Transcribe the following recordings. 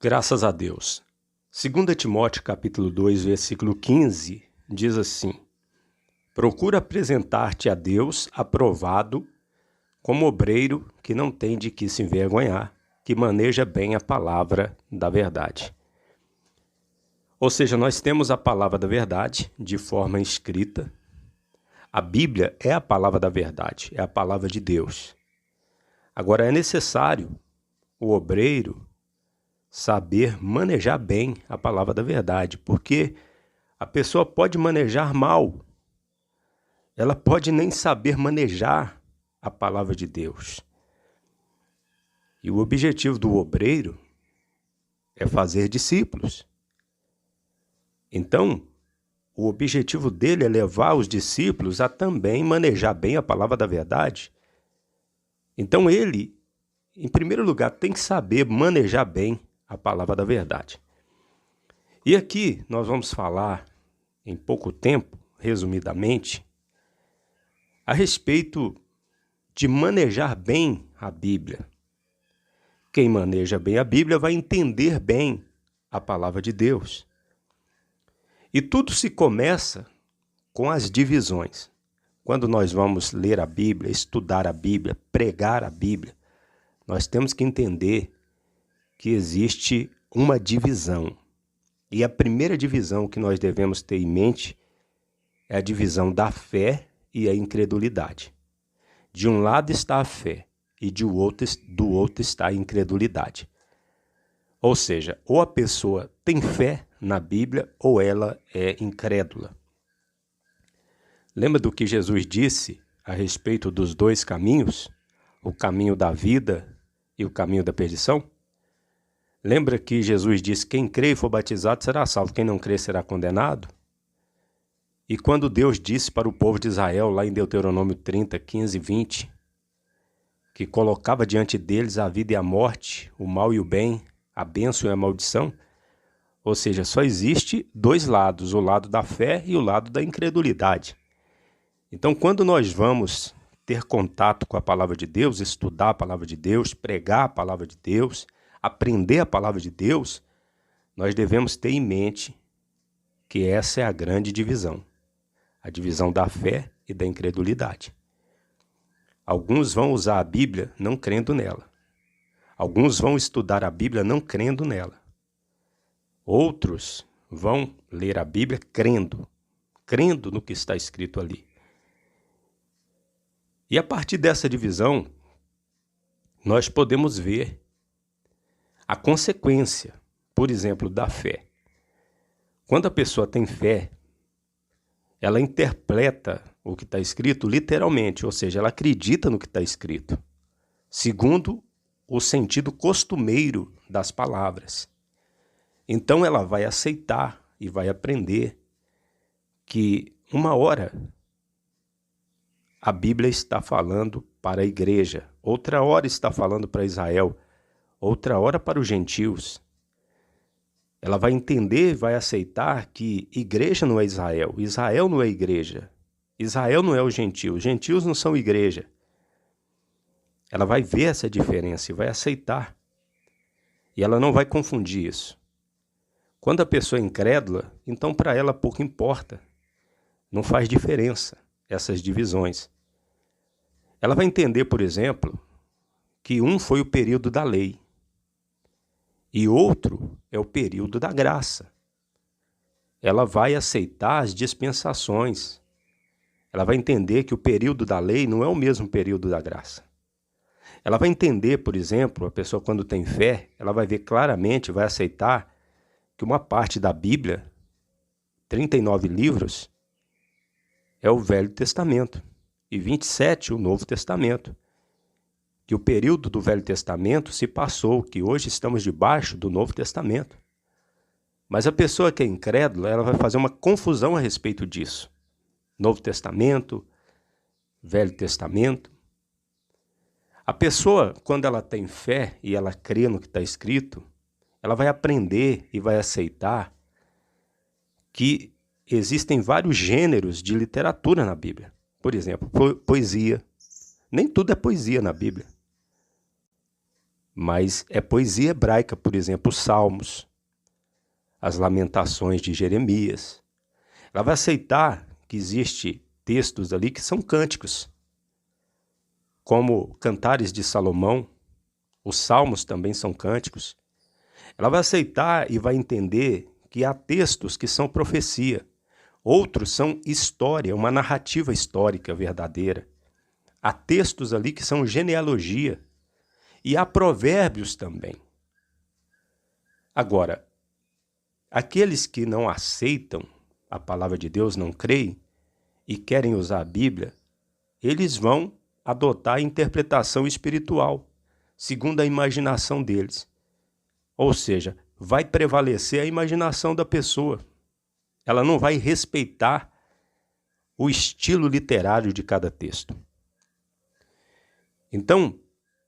Graças a Deus. 2 Timóteo capítulo 2, versículo 15, diz assim: Procura apresentar-te a Deus aprovado como obreiro que não tem de que se envergonhar, que maneja bem a palavra da verdade. Ou seja, nós temos a palavra da verdade de forma escrita. A Bíblia é a palavra da verdade, é a palavra de Deus. Agora é necessário o obreiro saber manejar bem a palavra da verdade, porque a pessoa pode manejar mal, ela pode nem saber manejar a palavra de Deus. E o objetivo do obreiro é fazer discípulos. Então, o objetivo dele é levar os discípulos a também manejar bem a palavra da verdade. Então ele, em primeiro lugar, tem que saber manejar bem a palavra da verdade. E aqui nós vamos falar, em pouco tempo, resumidamente, a respeito de manejar bem a Bíblia. Quem maneja bem a Bíblia vai entender bem a palavra de Deus. E tudo se começa com as divisões. Quando nós vamos ler a Bíblia, estudar a Bíblia, pregar a Bíblia, nós temos que entender que existe uma divisão. E a primeira divisão que nós devemos ter em mente é a divisão da fé e a incredulidade. De um lado está a fé e do outro está a incredulidade. Ou seja, ou a pessoa tem fé na Bíblia ou ela é incrédula. Lembra do que Jesus disse a respeito dos dois caminhos? O caminho da vida e o caminho da perdição? Lembra que Jesus disse, quem crê e for batizado será salvo, quem não crê será condenado? E quando Deus disse para o povo de Israel, lá em Deuteronômio 30, 15 e 20, que colocava diante deles a vida e a morte, o mal e o bem, a bênção e a maldição, ou seja, só existe dois lados, o lado da fé e o lado da incredulidade. Então, quando nós vamos ter contato com a palavra de Deus, estudar a palavra de Deus, pregar a palavra de Deus, aprender a palavra de Deus, nós devemos ter em mente que essa é a grande divisão. A divisão da fé e da incredulidade. Alguns vão usar a Bíblia não crendo nela. Alguns vão estudar a Bíblia não crendo nela. Outros vão ler a Bíblia crendo no que está escrito ali. E a partir dessa divisão, nós podemos ver a consequência, por exemplo, da fé. Quando a pessoa tem fé, ela interpreta o que está escrito literalmente, ou seja, ela acredita no que está escrito, segundo o sentido costumeiro das palavras. Então ela vai aceitar e vai aprender que uma hora a Bíblia está falando para a igreja, outra hora está falando para Israel, outra hora para os gentios. Ela vai entender e vai aceitar que igreja não é Israel, Israel não é igreja, Israel não é os gentios não são igreja. Ela vai ver essa diferença e vai aceitar. E ela não vai confundir isso. Quando a pessoa é incrédula, então para ela pouco importa. Não faz diferença essas divisões. Ela vai entender, por exemplo, que um foi o período da lei e outro é o período da graça. Ela vai aceitar as dispensações. Ela vai entender que o período da lei não é o mesmo período da graça. Ela vai entender, por exemplo, a pessoa quando tem fé, ela vai ver claramente, vai aceitar que uma parte da Bíblia, 39 livros, é o Velho Testamento e 27 o Novo Testamento. Que o período do Velho Testamento se passou, que hoje estamos debaixo do Novo Testamento. Mas a pessoa que é incrédula, ela vai fazer uma confusão a respeito disso. Novo Testamento, Velho Testamento. A pessoa, quando ela tem fé e ela crê no que está escrito, ela vai aprender e vai aceitar que existem vários gêneros de literatura na Bíblia. Por exemplo, poesia. Nem tudo é poesia na Bíblia. mas é poesia hebraica, por exemplo, os Salmos, as Lamentações de Jeremias. Ela vai aceitar que existem textos ali que são cânticos, como Cantares de Salomão, os Salmos também são cânticos. Ela vai aceitar e vai entender que há textos que são profecia, outros são história, uma narrativa histórica verdadeira. Há textos ali que são genealogia e há provérbios também. Agora, aqueles que não aceitam a palavra de Deus, não creem e querem usar a Bíblia, eles vão adotar a interpretação espiritual, segundo a imaginação deles. Ou seja, vai prevalecer a imaginação da pessoa. Ela não vai respeitar o estilo literário de cada texto. Então,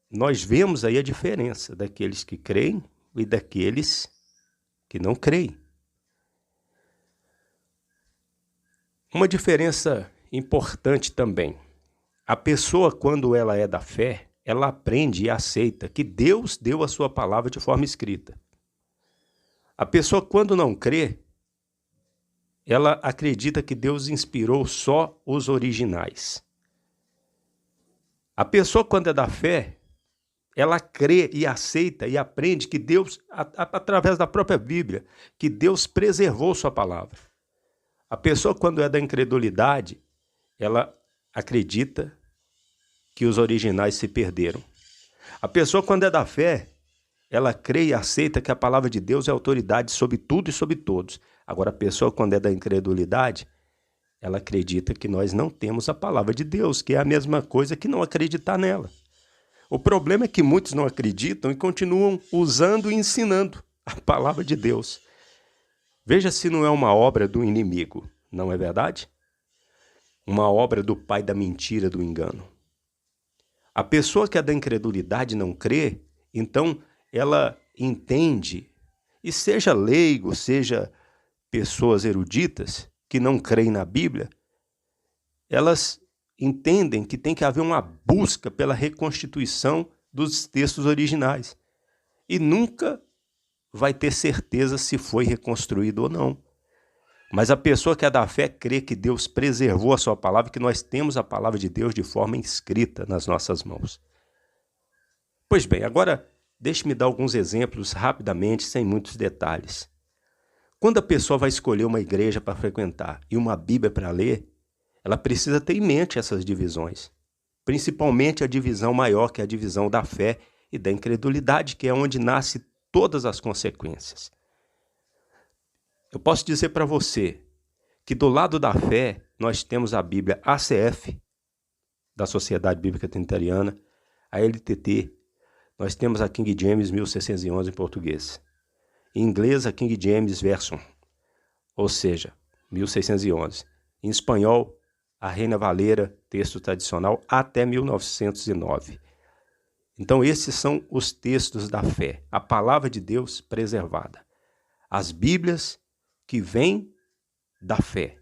nós vemos aí a diferença daqueles que creem e daqueles que não creem. Uma diferença importante também. A pessoa, quando ela é da fé, ela aprende e aceita que Deus deu a sua palavra de forma escrita. A pessoa, quando não crê, ela acredita que Deus inspirou só os originais. A pessoa, quando é da fé, ela crê e aceita e aprende que Deus, através da própria Bíblia, que Deus preservou sua palavra. A pessoa, quando é da incredulidade, ela acredita que os originais se perderam. A pessoa, quando é da fé, ela crê e aceita que a palavra de Deus é autoridade sobre tudo e sobre todos. Agora, a pessoa, quando é da incredulidade, ela acredita que nós não temos a palavra de Deus, que é a mesma coisa que não acreditar nela. O problema é que muitos não acreditam e continuam usando e ensinando a palavra de Deus. Veja se não é uma obra do inimigo, não é verdade? Uma obra do pai da mentira, do engano. A pessoa que é da incredulidade não crê, então ela entende, e seja leigo, seja pessoas eruditas que não creem na Bíblia, elas entendem que tem que haver uma busca pela reconstituição dos textos originais. E nunca vai ter certeza se foi reconstruído ou não. Mas a pessoa que é da fé crê que Deus preservou a sua palavra, que nós temos a palavra de Deus de forma escrita nas nossas mãos. Pois bem, agora deixe-me dar alguns exemplos rapidamente, sem muitos detalhes. Quando a pessoa vai escolher uma igreja para frequentar e uma Bíblia para ler, ela precisa ter em mente essas divisões. Principalmente a divisão maior, que é a divisão da fé e da incredulidade, que é onde nascem todas as consequências. Eu posso dizer para você que do lado da fé nós temos a Bíblia ACF, da Sociedade Bíblica Trinitariana, a LTT, nós temos a King James 1611 em português. Em inglês, a King James Version, ou seja, 1611. Em espanhol, a Reina Valera, texto tradicional, até 1909. Então, esses são os textos da fé, a palavra de Deus preservada. As Bíblias que vêm da fé.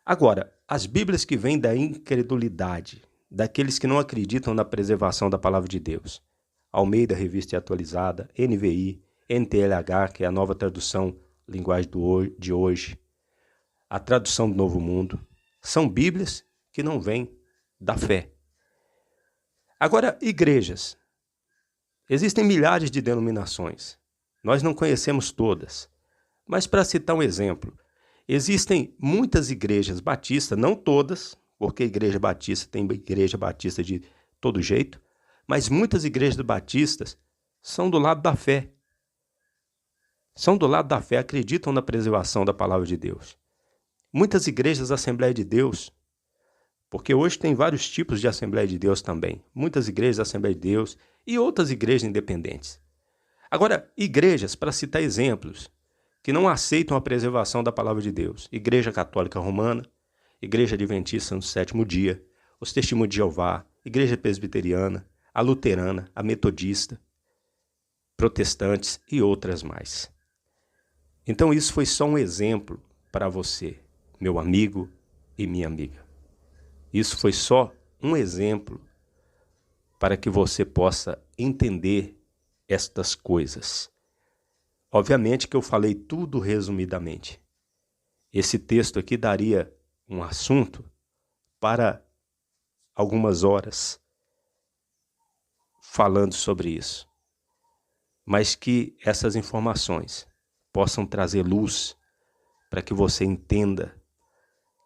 Agora, as Bíblias que vêm da incredulidade, daqueles que não acreditam na preservação da palavra de Deus. Almeida, Revista e Atualizada, NVI, NTLH, que é a nova tradução linguagem de hoje, a tradução do Novo Mundo, são Bíblias que não vêm da fé. Agora, igrejas. Existem milhares de denominações. Nós não conhecemos todas. Mas para citar um exemplo, existem muitas igrejas batistas, não todas, porque a igreja batista tem igreja batista de todo jeito, mas muitas igrejas batistas são do lado da fé. São do lado da fé, acreditam na preservação da palavra de Deus. Muitas igrejas da Assembleia de Deus, porque hoje tem vários tipos de Assembleia de Deus também. Muitas igrejas da Assembleia de Deus e outras igrejas independentes. Agora, igrejas, para citar exemplos, que não aceitam a preservação da palavra de Deus. Igreja Católica Romana, Igreja Adventista no Sétimo Dia, os Testemunhos de Jeová, Igreja Presbiteriana, a Luterana, a Metodista, Protestantes e outras mais. Então isso foi só um exemplo para você, meu amigo e minha amiga. Isso foi só um exemplo para que você possa entender estas coisas. Obviamente que eu falei tudo resumidamente. Esse texto aqui daria um assunto para algumas horas falando sobre isso. Mas que essas informações possam trazer luz para que você entenda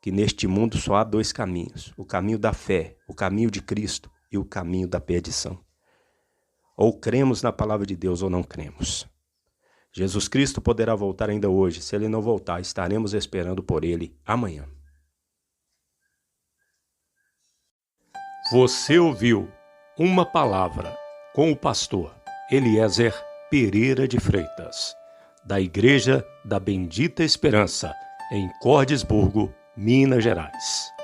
que neste mundo só há dois caminhos: o caminho da fé, o caminho de Cristo e o caminho da perdição. Ou cremos na palavra de Deus ou não cremos. Jesus Cristo poderá voltar ainda hoje. Se ele não voltar, estaremos esperando por ele amanhã. Você ouviu uma palavra com o pastor Eliezer Pereira de Freitas, da Igreja da Bendita Esperança, em Cordisburgo, Minas Gerais.